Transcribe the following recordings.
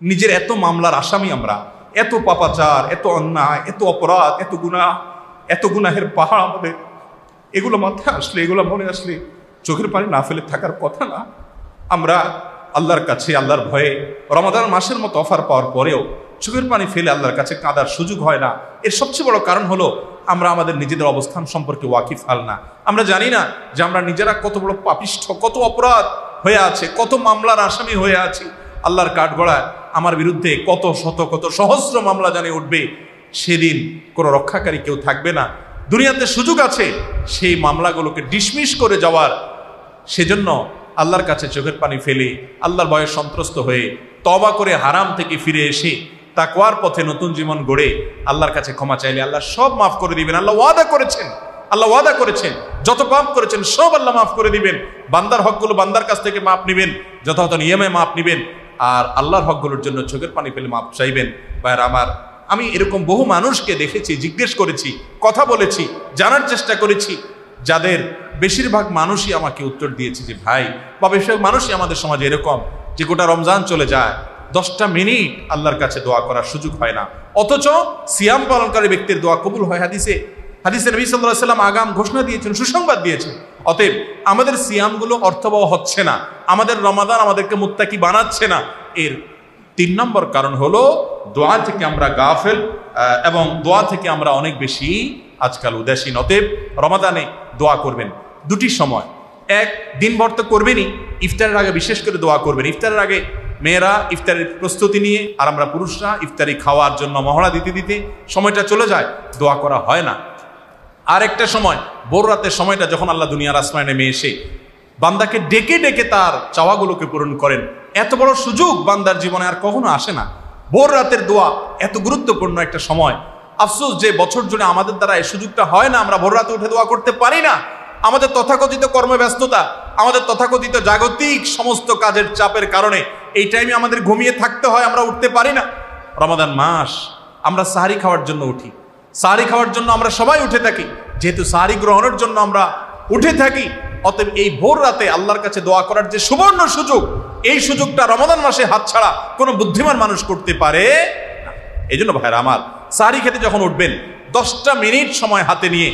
নিজের এত মামলার আসামি আমরা, এত পাপাচার, এত অন্যায়, এত অপরাধ, এত গুনাহের পাহাড় আমাদের। এগুলো মাথায় আসলে, এগুলো মনে আসলে চোখের পানি না ফেলে থাকার কথা না। আমরা আল্লাহর কাছে আল্লাহর ভয়ে রমাদান মাসের মতো অফার পাওয়ার পরেও চোখের পানি ফেলে আল্লাহর কাছে কাঁদার সুযোগ হয় না। এর সবচেয়ে বড় কারণ হলো আমরা আমাদের নিজেদের অবস্থান সম্পর্কে ওয়াকিফ হাল না। আমরা জানি না যে আমরা নিজেরা কত বড় পাপিষ্ঠ, কত অপরাধ হয়ে আছে, কত মামলার আসামি হয়ে আছি। আল্লাহর কাঠগড়ায় আমার বিরুদ্ধে কত শত কত সহস্র মামলা জানিয়ে উঠবে, সেদিন কোনো রক্ষাকারী কেউ থাকবে না। দুনিয়াতে সুযোগ আছে সেই মামলাগুলোকে ডিসমিস করে যাওয়ার। সেজন্য আল্লাহর কাছে চোখের পানি ফেলে আল্লাহর ভয়ে সন্ত্রস্ত হয়ে তওবা করে হারাম থেকে ফিরে এসে তাকওয়ার পথে নতুন জীবন গড়ে আল্লাহর কাছে ক্ষমা চাইলে আল্লাহ সব মাফ করে দিবেন। আল্লাহ ওয়াদা করেছেন যত পাপ করেছেন সব আল্লাহ মাফ করে দিবেন। বান্দার হকগুলো বান্দার কাছ থেকে মাপ নিবেন, যথাযথ নিয়মে মাপ নিবেন, আর আল্লাহর হকগুলোর জন্য চোখের পানি ফেলে মাপ চাইবেন। ভাইয়েরা আমার, আমি এরকম বহু মানুষকে দেখেছি, জিজ্ঞেস করেছি, কথা বলেছি, জানার চেষ্টা করেছি, যাদের বেশিরভাগ মানুষই আমাকে উত্তর দিয়েছে যে ভাই বা বেশিরভাগ মানুষই আমাদের সমাজে এরকম যে গোটা রমজান চলে যায়, 10টা মিনিট আল্লাহর কাছে দোয়া করার সুযোগ হয় না, অথচ সিয়াম পালনকারী ব্যক্তির দোয়া কবুল হয়। হাদিসে নবী সাল্লাল্লাহু আলাইহি ওয়াসাল্লাম আগাম ঘোষণা দিয়েছেন, সুসংবাদ দিয়েছেন। অতএব আমাদের সিয়ামগুলো অর্থবহ হচ্ছে না, আমাদের রমাদান আমাদেরকে মুত্তাকি বানাচ্ছে না। এর 3 নম্বর কারণ হলো দোয়া থেকে আমরা গাফেল এবং দোয়া থেকে আমরা অনেক বেশি আজকাল উদাসীন। অতএব রমাদানে দোয়া করবেন 2টি সময়। এক, দিনভর তো করবেনই, ইফতারের আগে বিশেষ করে দোয়া করবেন। ইফতারের আগে মেয়েরা ইফতারের প্রস্তুতি নিয়ে আর আমরা পুরুষরা ইফতারি খাওয়ার জন্য মহড়া দিতে দিতে সময়টা চলে যায়, দোয়া করা হয় না। আর একটা সময়, ভোর রাতের সময়টা, যখন আল্লাহ দুনিয়ার আসমানে নেমে এসে বান্দাকে ডেকে ডেকে তার চাওয়াগুলোকে পূরণ করেন। এত বড় সুযোগ বান্দার জীবনে আর কখনো আসে না। ভোর রাতের দোয়া এত গুরুত্বপূর্ণ একটা সময়। আফসোস যে বছর জুড়ে আমাদের দ্বারা এই সুযোগটা হয় না, আমরা ভোর রাতে উঠে দোয়া করতে পারি না। আমাদের তথাকথিত কর্মব্যস্ততা, আমাদের তথাকথিত জাগতিক সমস্ত কাজের চাপের কারণে এই টাইমে আমাদের ঘুমিয়ে থাকতে হয়, আমরা উঠতে পারি না। রমাদান মাস আমরা সাহারি খাওয়ার জন্য উঠি, সাহারি খাওয়ার জন্য আমরা সবাই উঠে থাকি। যেহেতু সাহারি গ্রহণের জন্য আমরা উঠে থাকি, অতএব এই ভোর রাতে আল্লাহর কাছে দোয়া করার যে সুবর্ণ সুযোগ, এই সুযোগটা রমাদান মাসে হাতছাড়া কোনো বুদ্ধিমান মানুষ করতে পারে না। এই জন্য ভাইরা আমার, সাহারি খেতে যখন উঠবেন 10টা মিনিট সময় হাতে নিয়ে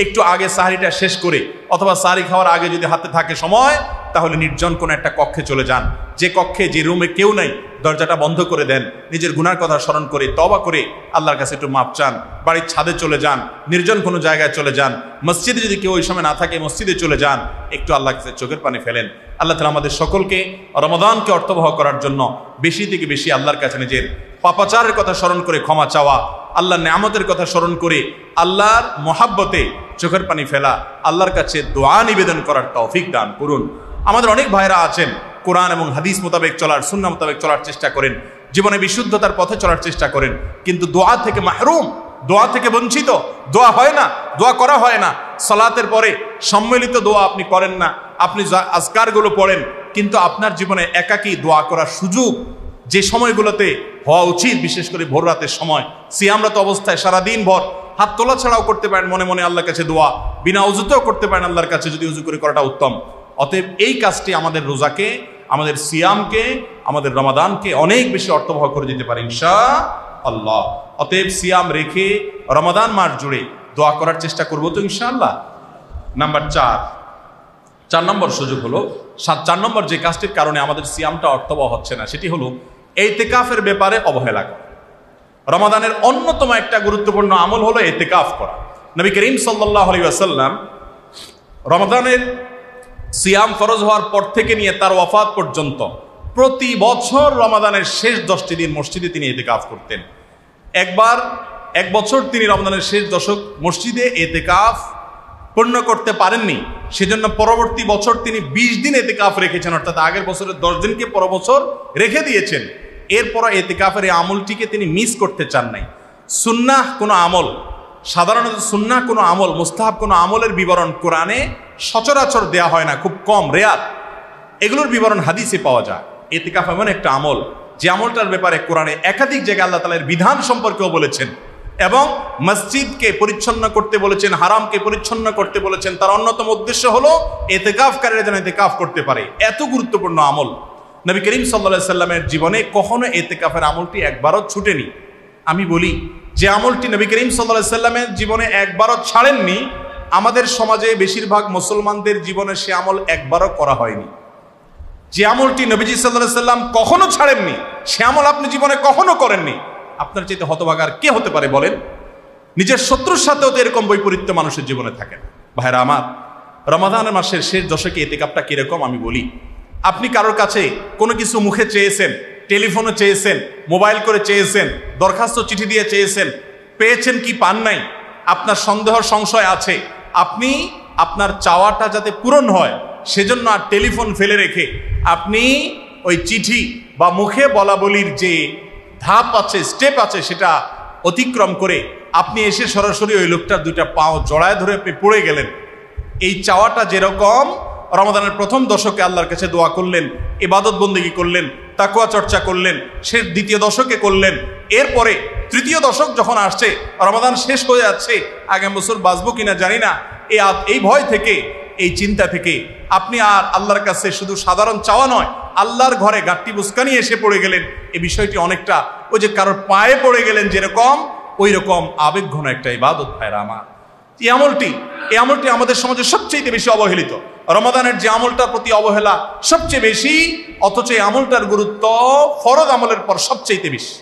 একটু আগে সাহারিটা শেষ করে, অথবা সাহারি খাওয়ার আগে যদি হাতে থাকে সময়, তাহলে নির্জন কোনো একটা কক্ষে চলে যান। যে কক্ষে, যে রুমে কেউ নাই, দরজাটা বন্ধ করে দেন। নিজের গুনার কথা স্মরণ করে তওবা করে আল্লাহর কাছে একটু মাপ চান। বাড়ির ছাদে চলে যান, নির্জন কোনো জায়গায় চলে যান, মসজিদে যদি কেউ ওই সময় না থাকে মসজিদে চলে যান, একটু আল্লাহর কাছে চোখের পানি ফেলেন। আল্লাহ তাআলা আমাদের সকলকে রমাদানকে অর্থবহ করার জন্য বেশি থেকে বেশি আল্লাহর কাছে নিজের পাপাচারের কথা স্মরণ করে ক্ষমা চাওয়া, আল্লাহর নেয়ামতের কথা স্মরণ করে আল্লাহর মহাব্বতে চোখের পানি ফেলা, আল্লাহর কাছে দোয়া নিবেদন করার তৌফিক দান করুন। আমাদের অনেক ভাইরা আছেন কোরআন এবং হাদিস মোতাবেক চলার, সুন্নাহ মোতাবেক চলার চেষ্টা করেন, জীবনে বিশুদ্ধতার পথে চলার চেষ্টা করেন, কিন্তু দোয়া থেকে মাহরুম, দোয়া থেকে বঞ্চিত। দোয়া হয় না, দোয়া করা হয় না। সালাতের পরে সম্মিলিত দোয়া আপনি করেন না, আপনি আজকারগুলো পড়েন, কিন্তু আপনার জীবনে একাকী দোয়া করার সুযোগ যে সময়গুলোতে হওয়া উচিত, বিশেষ করে ভোর রাতের সময়, সিয়ামরত অবস্থায় সারাদিন ভর হাত তোলা ছাড়াও করতে পারেন মনে মনে আল্লাহর কাছে দোয়া, বিনা উজুতেও করতে পারেন আল্লাহর কাছে, যদি উজু করে করাটা উত্তম। অতএব এই কাজটি আমাদের রোজাকে, আমাদের সিয়ামকে, আমাদের রমাদানকে অনেক বেশি অর্থবহ করে দিতে পারে ইনশাআল্লাহ। অতএব সিয়াম রেখে রমাদান মাস জুড়ে দোয়া করার চেষ্টা করবো তো ইনশাআল্লাহ। নাম্বার 4 নম্বর সুযোগ হলো, 4 নম্বর যে কাজটির কারণে আমাদের সিয়ামটা অর্থবহ হচ্ছে না, সেটি হলো ইতিকাফের ব্যাপারে অবহেলা করা। রমাদানের অন্যতম একটা গুরুত্বপূর্ণ আমল হলো ইতিকাফ করা। নবী করিম সাল্লাল্লাহু আলাইহি ওয়াসাল্লাম রমাদানের সিয়াম ফরজ হওয়ার পর থেকে নিয়ে তার ওয়াফাত পর্যন্ত প্রতি বছর রমাদানের শেষ 10টি দিন মসজিদে তিনি ইতিকাফ করতেন। এক বছর তিনি রমাদানের শেষ দশক মসজিদে ইতিকাফ পূর্ণ করতে পারেননি, সেজন্য পরবর্তী বছর তিনি 20 দিন ইতিকাফ রেখেছেন, অর্থাৎ আগের বছরের 10 দিনকে পর বছর রেখে দিয়েছেন। এরপর ইতিকাফের এই আমলটিকে তিনি মিস করতে চান নাই। সুন্নাহ কোনো আমল, সাধারণত সুন্নাহ কোনো আমল, মুস্তাহাব কোনো আমলের বিবরণ কোরআনে সচরাচর দেয়া হয় না, খুব কম, রেয়ার। এগুলোর বিবরণ হাদিসে পাওয়া যায়। ইতিকাফ এমন একটা আমল, যে আমলটার ব্যাপারে কোরআনে একাধিক জায়গায় আল্লাহ তাআলার বিধান সম্পর্কেও বলেছেন, এবং মসজিদকে পরিচ্ছন্ন করতে বলেছেন, হারামকে পরিচ্ছন্ন করতে বলেছেন। তার অন্যতম উদ্দেশ্য হলো ইতিকাফকারীরা যেন ইতিকাফ করতে পারে। এত গুরুত্বপূর্ণ আমল। নবী করিম সাল্লাল্লাহু আলাইহি সাল্লামের জীবনে কখনো ইতিকাফের আমলটি একবারও ছুটেনি। আমি বলি যে আমলটি নবী করিম সাল্লাল্লাহু আলাইহি সাল্লামের জীবনে একবারও ছাড়েননি, আমাদের সমাজে বেশিরভাগ মুসলমানদের জীবনে সে আমল একবারও করা হয়নি। যে আমলটি নবীজি সাল্লাল্লাহু আলাইহি সাল্লাম কখনো ছাড়েননি, সে আমল আপনি জীবনে কখনো করেননি, আপনার চাইতে হতভাগার কে হতে পারে বলেন? নিজের শত্রুর সাথেও তো এরকম বৈপরীত্য মানুষের জীবনে থাকে না। ভাইরা আমার, রমাদানের মাসের শেষ দশকে ইতিকাফটা কিরকম আমি বলি। আপনি কারোর কাছে কোনো কিছু মুখে চেয়েছেন, টেলিফোনে চেয়েছেন, মোবাইল করে চেয়েছেন, দরখাস্ত চিঠি দিয়ে চেয়েছেন, পেয়েছেন কি পান নাই, আপনার সন্দেহ সংশয় আছে, আপনি আপনার চাওয়াটা যাতে পূরণ হয় সেজন্য আর টেলিফোন ফেলে রেখে আপনি ওই চিঠি বা মুখে বলা বলির যে ধাপ আছে, স্টেপ আছে, সেটা অতিক্রম করে আপনি এসে সরাসরি ওই লোকটার দুইটা পাও জড়ায় ধরে আপনি পড়ে গেলেন। এই চাওয়াটা যেরকম রমাদানের প্রথম দশকে আল্লাহর কাছে দোয়া করলেন, ইবাদত বন্দেগী করলেন, তাকওয়া চর্চা করলেন, সে দ্বিতীয় দশকে করলেন, এরপরে তৃতীয় দশক যখন আসছে, রমাদান শেষ হয়ে যাচ্ছে, আগামী বছর বাঁচবো কিনা জানি না, এই ভয় থেকে, এই চিন্তা থেকে আপনি আর আল্লাহর কাছে শুধু সাধারণ চাওয়া নয়, আল্লাহর ঘরে গাট্টি বুসকানি এসে পড়ে গেলেন। এই বিষয়টি অনেকটা ওই যে কারোর পায়ে পড়ে গেলেন যেরকম, ওই রকম আবেগঘন একটা ইবাদত। ভাইরা আমার, এই আমলটি আমাদের সমাজে সবচেয়ে বেশি অবহেলিত। রমাদানের যে আমলটার প্রতি অবহেলা সবচেয়ে বেশি, অথচ এই আমলটার গুরুত্ব ফরজ আমলের পর সবচেয়ে বেশি।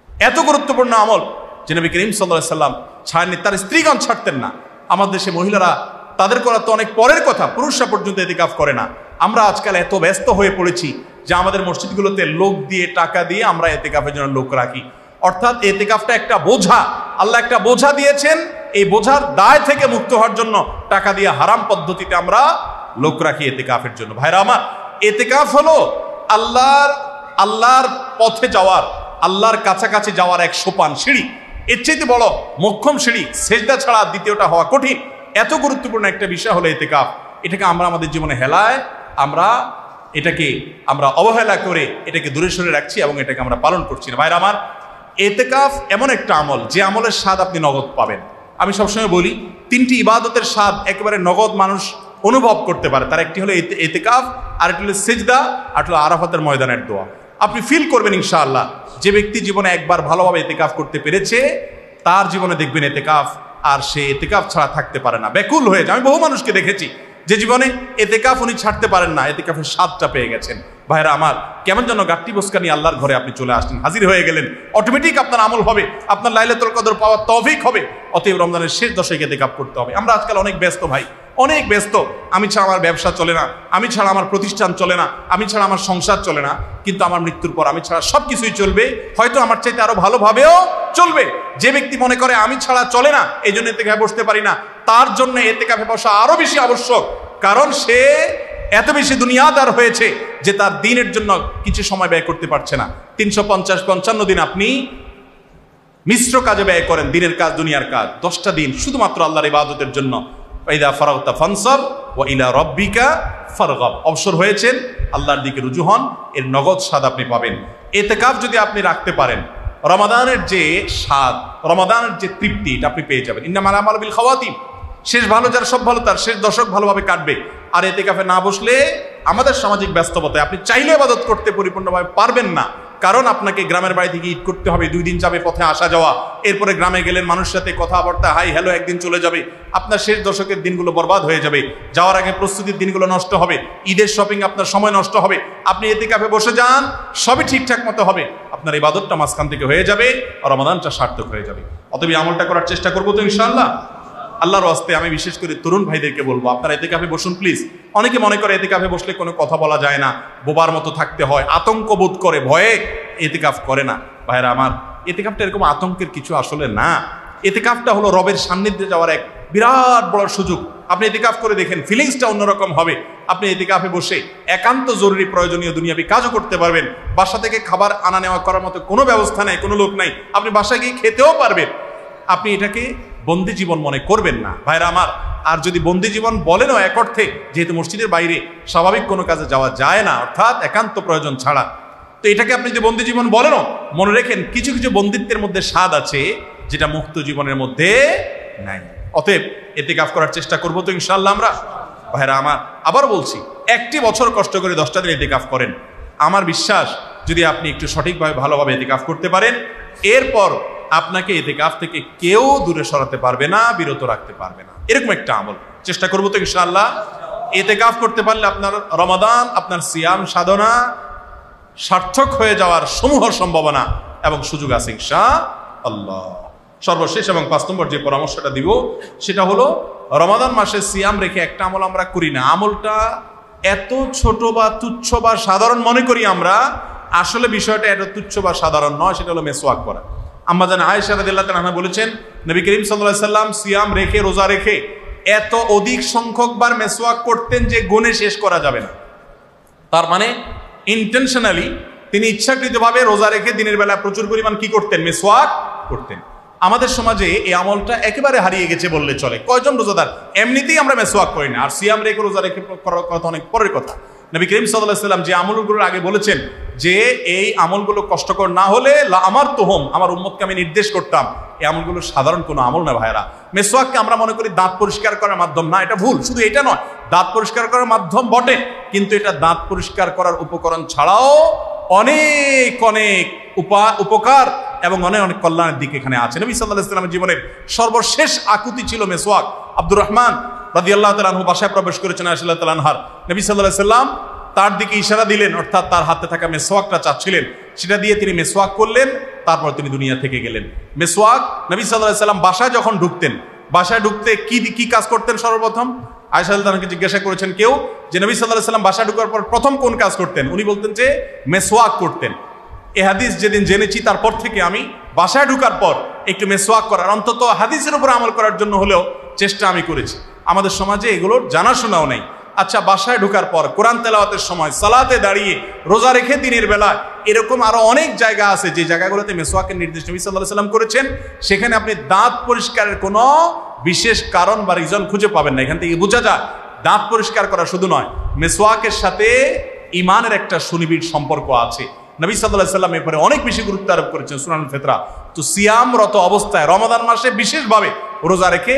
এত গুরুত্বপূর্ণ আমল যে নবী করিম সাল্লাল্লাহু আলাইহি সাল্লাম ছাড়েননি, তার স্ত্রীগণ ছাড়তেন না। আমাদের দেশে মহিলারা, তাদের করা তো অনেক পরের কথা, পুরুষরা পর্যন্ত ইতিকাফ করে না। আমরা আজকাল এত ব্যস্ত হয়ে পড়েছি যে আমাদের মসজিদগুলোতে লোক দিয়ে, টাকা দিয়ে আমরা ইতিকাফের জন্য লোক রাখি। অর্থাৎ ইতিকাফটা একটা বোঝা, আল্লাহ একটা বোঝা দিয়েছেন, এই বোঝার দায় থেকে মুক্ত হওয়ার জন্য টাকা দিয়ে হারাম পদ্ধতিতে আমরা লোক রাখি ইতিকাফের জন্য। ভাইরা আমার, ইতিকাফ হলো আল্লাহর পথে যাওয়ার, আল্লাহর কাছাকাছি যাওয়ার এক সোপান, সিঁড়ি। এর চাইতে বড় মোক্ষম সিঁড়ি সেজদা ছাড়া দ্বিতীয়টা হওয়া কঠিন। এত গুরুত্বপূর্ণ একটা বিষয় হলো ইতিকাফ। এটাকে আমরা আমাদের জীবনে হেলায়, এটাকে আমরা অবহেলা করে এটাকে দূরে সরে রাখছি এবং এটাকে আমরা পালন করছি না। ভাইরা আমার, ইতিকাফ এমন একটা আমল যে আমলের স্বাদ আপনি নগদ পাবেন। আমি সবসময় বলি, তিনটি ইবাদতের স্বাদ একেবারে নগদ মানুষ অনুভব করতে পারে। তার একটি হলো ইতিকাফ, আরেকটি হলো সিজদা, আর হলো আরাফাতের ময়দানের দোয়া। আপনি ফিল করবেন ইনশাআল্লাহ, যে ব্যক্তি জীবনে একবার ভালোভাবে ইতিকাফ করতে পেরেছে, তার জীবনে দেখবেন ইতিকাফ আর সে ইতিকাফ ছাড়া থাকতে পারে না, ব্যাকুল হয়ে যায়। আমি বহু মানুষকে দেখেছি যে জীবনে ইতিকাফ উনি ছাড়তে পারেন না, ইতিকাফের স্বাদটা পেয়ে গেছেন। ভাইরা আমার, কেমন যেন গাট্টি বসকা নিয়ে আল্লাহর ঘরে আপনি চলে আসলেন, হাজির হয়ে গেলেন, অটোমেটিক আপনার আমল হবে, আপনার লাইলাতুল কদর পাওয়ার তৌফিক হবে। অতএব রমজানের শেষ দশকে ইতিকাফ করতে হবে। আমরা আজকাল অনেক ব্যস্ত ভাই, অনেক ব্যস্ত। আমি ছাড়া আমার ব্যবসা চলে না, আমি ছাড়া আমার প্রতিষ্ঠান চলে না, আমি ছাড়া আমার সংসার চলে না, কিন্তু আমার মৃত্যুর পর আমি ছাড়া সব কিছুই চলবে, হয়তো আমার চাইতে আরো ভালোভাবেও চলবে। যে ব্যক্তি মনে করে আমি ছাড়া চলে না, এই জন্য ইতিকাফে বসতে পারি না, তার জন্য ইতিকাফে বসা আরো বেশি আবশ্যক। কারণ সে এত বেশি দুনিয়াদার হয়েছে যে তার দিনের জন্য কিছু সময় ব্যয় করতে পারছে না। 350-55 দিন আপনি মিশ্র কাজে ব্যয় করেন, দিনের কাজ, দুনিয়ার কাজ। 10টা দিন শুধুমাত্র আল্লাহর ইবাদতের জন্য। ইযা ফারাগতা ফানসাব ওয়া ইলা রাব্বিকা ফারগাব। অবসর হয়েছেন, আল্লাহর দিকে রুজু হন, এর নগদ স্বাদ আপনি পাবেন। ইতিকাফ যদি আপনি রাখতে পারেন, রমাদানের যে স্বাদ, রমাদানের যে তৃপ্তি, এটা আপনি পেয়ে যাবেন। ইন্নামাল আমালু বিল খাওয়াতিম। শেষ ভালো যার সব ভালো তার, শেষ দশক ভালোভাবে কাটবে। আর ইতিকাফে না বসলে আমাদের সামাজিক ব্যস্ততায় আপনি চাইলে ইবাদত করতে পরিপূর্ণভাবে পারবেন না। কারণ আপনাকে গ্রামের বাড়ি থেকে ঈদ করতে হবে, 2 দিন যাবে পথে আসা যাওয়া, এরপরে গ্রামে গেলেন, মানুষের সাথে কথাবার্তা, হাই হ্যালো, একদিন চলে যাবে। আপনার শেষ দশকের দিনগুলো বরবাদ হয়ে যাবে, যাওয়ার আগে প্রস্তুতির দিনগুলো নষ্ট হবে, ঈদের শপিং আপনার সময় নষ্ট হবে। আপনি ইতিকাফে বসে যান, সবই ঠিকঠাক মতো হবে, আপনার ইবাদতটা মাঝখান থেকে হয়ে যাবে, রমাদানটা সার্থক হয়ে যাবে। অতএব আমলটা করার চেষ্টা করবো তো ইনশাআল্লাহ। আল্লাহর ওয়াস্তে আমি বিশেষ করে তরুণ ভাইদেরকে বলবো, আপনারা ইতিকাফে বসুন প্লিজ। অনেকে মনে করে ইতিকাফে বসলে কোনো কথা বলা যায় না, বোবার মতো থাকতে হয়, আতঙ্ক বোধ করে, ভয়ে ইতিকাফ করে না। ভাইরা আমার, ইতিকাফটা এরকম আতঙ্কের কিছু আসলে না। ইতিকাফটা হলো রবের সান্নিধ্যে যাওয়ার এক বিরাট বড় সুযোগ। আপনি ইতিকাফ করে দেখেন, ফিলিংসটা অন্যরকম হবে। আপনি ইতিকাফে বসে একান্ত জরুরি প্রয়োজনীয় দুনিয়াবি কাজও করতে পারবেন। বাসা থেকে খাবার আনা নেওয়া করার মতো কোনো ব্যবস্থা নেই, কোনো লোক নাই, আপনি বাসায় গিয়ে খেতেও পারবেন। আপনি এটাকে বন্দি জীবন মনে করবেন না ভাইরা আমার। আর যদি বন্দি জীবন বলেনও এক অর্থে, যেহেতু মসজিদের বাইরে স্বাভাবিক কোনো কাজে যাওয়া যায় না, অর্থাৎ একান্ত প্রয়োজন ছাড়া, তো এটাকে আপনি যদি বন্দি জীবন বলেনও, মনে রেখেন কিছু কিছু বন্দিত্বের মধ্যে স্বাদ আছে যেটা মুক্ত জীবনের মধ্যে নাই। অতএব ইতিকাফ করার চেষ্টা করবো তো ইনশাআল্লাহ আমরা। ভাইরা আমার, আবার বলছি, একটি বছর কষ্ট করে 10টা দিন ইতিকাফ করেন, আমার বিশ্বাস যদি আপনি একটু সঠিকভাবে ভালোভাবে ইতিকাফ করতে পারেন, এরপর আপনাকে ইতিকাফ থেকে কেউ দূরে সরাতে পারবে না, বিরত রাখতে পারবে না। এরকম একটা আমল চেষ্টা করবো তো ইনশাআল্লাহ। ইতিকাফ করতে পারলে আপনার রমাদান, আপনার সিয়াম সাধনা সার্থক হয়ে যাওয়ার সমূহ সম্ভাবনা এবং সুযোগ আছে ইনশাআল্লাহ। সর্বশেষ এবং 5 নম্বর যে পরামর্শটা দিব সেটা হলো, রমাদান মাসে সিয়াম রেখে একটা আমল আমরা করি না। আমলটা এত ছোট বা তুচ্ছ বা সাধারণ মনে করি আমরা, আসলে বিষয়টা এত তুচ্ছ বা সাধারণ নয়। সেটা হলো মেসওয়াক করা। আম্মা জান আয়েশা রাদিয়াল্লাহু তাআলা বলেছেন, নবী করিম সাল্লাল্লাহু আলাইহি সাল্লাম সিয়াম রেখে, রোজা রেখে এত অধিক সংখ্যকবার মেসওয়াক করতেন যে গুণে শেষ করা যাবে না। তার মানে ইন্টেনশনালি তিনি ইচ্ছাকৃতভাবে রোজা রেখে দিনের বেলা প্রচুর পরিমাণ কি করতেন? মেসওয়াক করতেন। আমাদের সমাজে এই আমলটা একেবারে হারিয়ে গেছে বললে চলে। কয়জন রোজাদার এমনিতেই আমরা মেসওয়াক করি না, আর সিয়াম রেখে রোজা রেখে করার কথা অনেক পরের কথা। নবী করিম সাল্লাল্লাহু আলাইহি সাল্লাম যে আমলগুলোর আগে বলেছেন যে এই আমলগুলো কষ্টকর না হলে আমার তোহম, আমার উম্মতকে আমি নির্দেশ করতাম, এই আমলগুলো সাধারণ কোনো আমল না ভাইরা। মেসওয়াককে আমরা মনে করি দাঁত পরিষ্কার করার মাধ্যম, না, এটা ভুল। শুধু এটা নয়, দাঁত পরিষ্কার করার মাধ্যম বটে, কিন্তু এটা দাঁত পরিষ্কার করার উপকরণ ছাড়াও অনেক অনেক উপকার এবং অনেক অনেক কল্যাণের দিক এখানে আছে। নবী সাল্লাল্লাহু আলাইহি ওয়াসাল্লামের জীবনের সর্বশেষ আকুতি ছিল মেসওয়াক। আব্দুর রহমান রাদিয়াল্লাহু তাআলা আনহু বাসায় প্রবেশ করেছেন আয়েশা রাদিয়াল্লাহু তাআলা আনহার। নবী সাল্লাল্লাহু আলাইহি ওয়াসাল্লাম তার দিকে ইশারা দিলেন, অর্থাৎ তার হাতে থাকা মেসওয়াকটা চাচ্ছিলেন, সেটা দিয়ে তিনি মেসওয়াক করলেন, তারপর তিনি দুনিয়া থেকে গেলেন। মেসওয়াক নবী সাল্লাল্লাহু আলাইহি ওয়াসাল্লাম বাসায় যখন ঢুকতেন, বাসায় ঢুকতে কি কাজ করতেন? সর্বপ্রথম আয়েশা রাদিয়াল্লাহু তাআলাকে জিজ্ঞাসা করেছেন কেউ যে নবী সাল্লাল্লাহু আলাইহি ওয়াসাল্লাম বাসায় ঢোকার পর প্রথম কোন কাজ করতেন? উনি বলতেন যে মেসওয়াক করতেন। এই হাদিস যেদিন জেনেছি তারপর থেকে আমি বাসায় ঢোকার পর একটু মেসওয়াক করার, অন্তত হাদিসের উপর আমল করার জন্য হলেও চেষ্টা আমি করেছি। আমাদের সমাজে এগুলোর জানাশোনাও নেই। আচ্ছা, বাসায় ঢোকার পর কোরআন তেলাওয়াতের সময়, সালাতে দাঁড়িয়ে, রোজা রেখে দিনের বেলা, এরকম আরো অনেক জায়গা আছে যে জায়গাগুলোতে মেসওয়াকের নির্দেশ নবী সাল্লাল্লাহু আলাইহি ওয়াসাল্লাম করেছেন। সেখানে আপনি দাঁত পরিষ্কারের কোনো বিশেষ কারণ বা রিজন খুঁজে পাবেন না। এখান থেকে বোঝা যায় দাঁত পরিষ্কার করা শুধু নয়, মেসওয়াকের সাথে ঈমানের একটা সুনিবিড় সম্পর্ক আছে। নবী সাল্লাল্লাহু আলাইহি ওয়াসাল্লাম এরপরে অনেক বেশি গুরুত্ব আরোপ করেছেন সুনানুল ফিতরা। তো সিয়ামরত অবস্থায় রমাদান মাসে বিশেষভাবে রোজা রেখে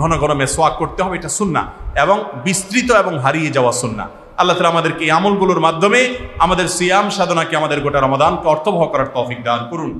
ঘন ঘন মেসওয়াক করতে হবে, এটা সুন্নাহ এবং বিস্তৃত এবং হারিয়ে যাওয়া সুন্নাহ। আল্লাহ তাআলা আমাদেরকে এই আমলগুলোর মাধ্যমে আমাদের সিয়াম সাধনাকে, আমাদের গোটা রমাদানকে অর্থবহ করার তৌফিক দান করুন।